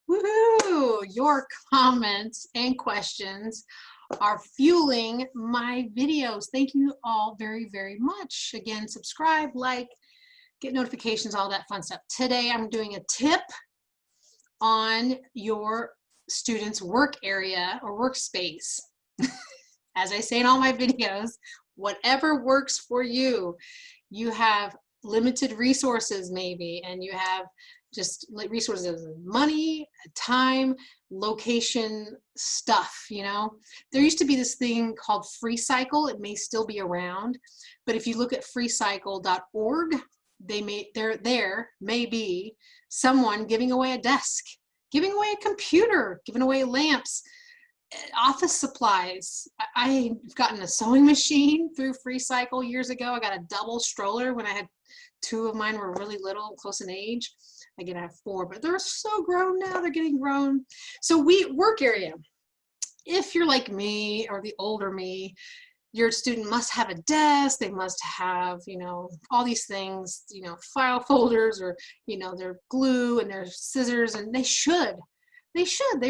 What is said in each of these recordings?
Woohoo! Your comments and questions are fueling my videos. Thank you all very, very much. Again, subscribe, like, get notifications, all that fun stuff. Today, I'm doing a tip on your student's work area or workspace. As I say in all my videos, whatever works for you. You have limited resources maybe, and you have just like resources, money, time, location, stuff, you know. There used to be this thing called FreeCycle. It may still be around, but if you look at freecycle.org, there may be someone giving away a desk, giving away a computer, giving away lamps, office supplies. I've gotten a sewing machine through FreeCycle years ago. I got a double stroller when I had two of mine were really little, close in age. Again, I have four, but they're so grown now. They're getting grown. So work area. If you're like me or the older me, your student must have a desk. They must have, you know, all these things, you know, file folders or, you know, their glue and their scissors, and they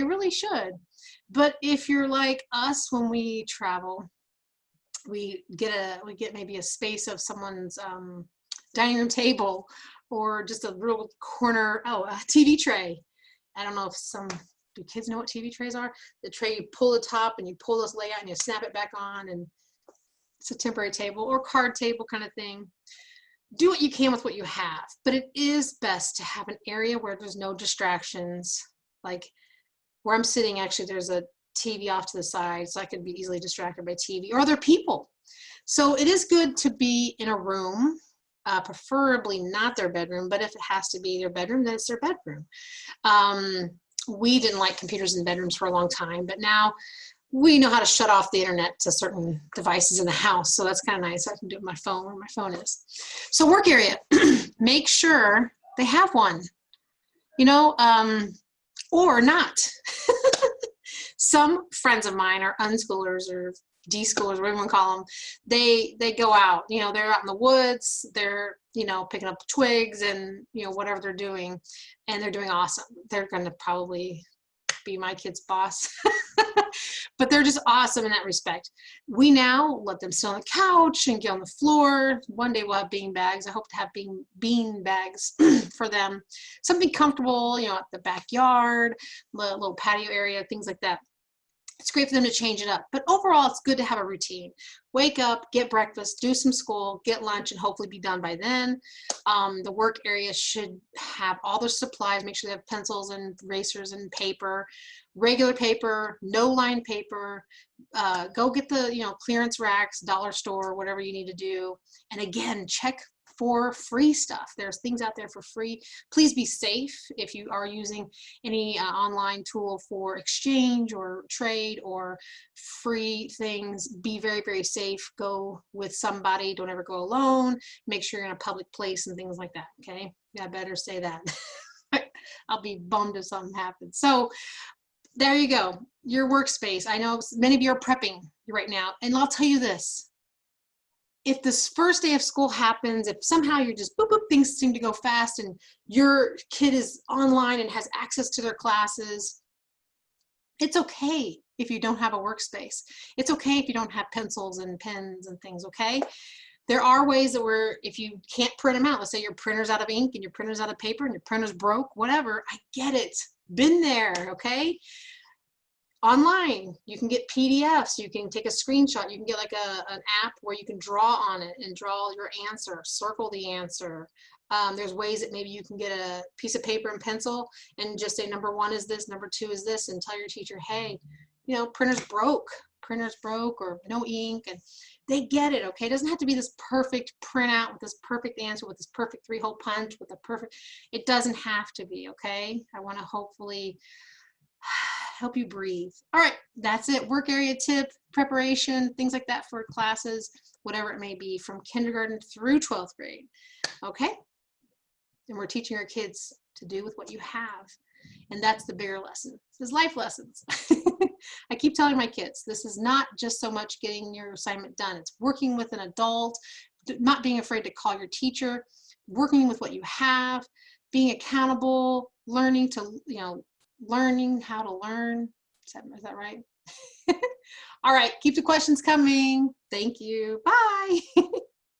really should. But if you're like us, when we travel, we get maybe a space of someone's dining room table, or just a real corner, a TV tray. I don't know if do kids know what TV trays are? The tray, you pull the top and you pull this layout and you snap it back on, and it's a temporary table or card table kind of thing. Do what you can with what you have, but it is best to have an area where there's no distractions. Like where I'm sitting, actually, there's a TV off to the side, so I could be easily distracted by TV or other people. So it is good to be in a room, preferably not their bedroom, but if it has to be their bedroom, then it's their bedroom. We didn't like computers in bedrooms for a long time, but now we know how to shut off the internet to certain devices in the house, so that's kind of nice. I can do it on my phone where my phone is. So work area, make sure they have one, you know, or not. Some friends of mine are unschoolers or D-schoolers, whatever you want to call them. They go out, you know, they're out in the woods, they're, you know, picking up twigs and, you know, whatever they're doing, and they're doing awesome. They're going to probably be my kid's boss, but they're just awesome in that respect. We now let them sit on the couch and get on the floor. One day we'll have bean bags. I hope to have bean bags for them. Something comfortable, you know, at the backyard, little patio area, things like that. It's great for them to change it up, but overall it's good to have a routine. Wake up, get breakfast, do some school, get lunch, and hopefully be done by then. The work area should have all their supplies. Make sure they have pencils and erasers and paper, regular paper, no line paper. Go get the, you know, clearance racks, dollar store, whatever you need to do. And again, check for free stuff. There's things out there for free. Please be safe if you are using any online tool for exchange or trade or free things. Be very, very safe. Go with somebody. Don't ever go alone. Make sure you're in a public place and things like that. Okay, yeah, I better say that. I'll be bummed if something happens. So there you go. Your workspace. I know many of you are prepping right now, and I'll tell you this. If this first day of school happens, if somehow you're just boop, boop, things seem to go fast and your kid is online and has access to their classes, it's okay if you don't have a workspace. It's okay if you don't have pencils and pens and things, okay? There are ways that if you can't print them out, let's say your printer's out of ink and your printer's out of paper and your printer's broke, whatever, I get it. Been there, okay? Online, you can get PDFs, you can take a screenshot, you can get like an app where you can draw on it and draw your answer, circle the answer. There's ways that maybe you can get a piece of paper and pencil and just say number 1 is this, number 2 is this, and tell your teacher, hey, you know, printer's broke or no ink, and they get it, okay? It doesn't have to be this perfect printout with this perfect answer, with this perfect 3-hole punch, with a perfect, it doesn't have to be, okay? I want to hopefully help you breathe. All right, that's it. Work area tip, preparation, things like that for classes, whatever it may be, from kindergarten through 12th grade. Okay? And we're teaching our kids to do with what you have. And that's the bigger lesson. This is life lessons. I keep telling my kids, this is not just so much getting your assignment done. It's working with an adult, not being afraid to call your teacher, working with what you have, being accountable, learning to, you know, learning how to learn. Is that right? All right, keep the questions coming. Thank you. Bye.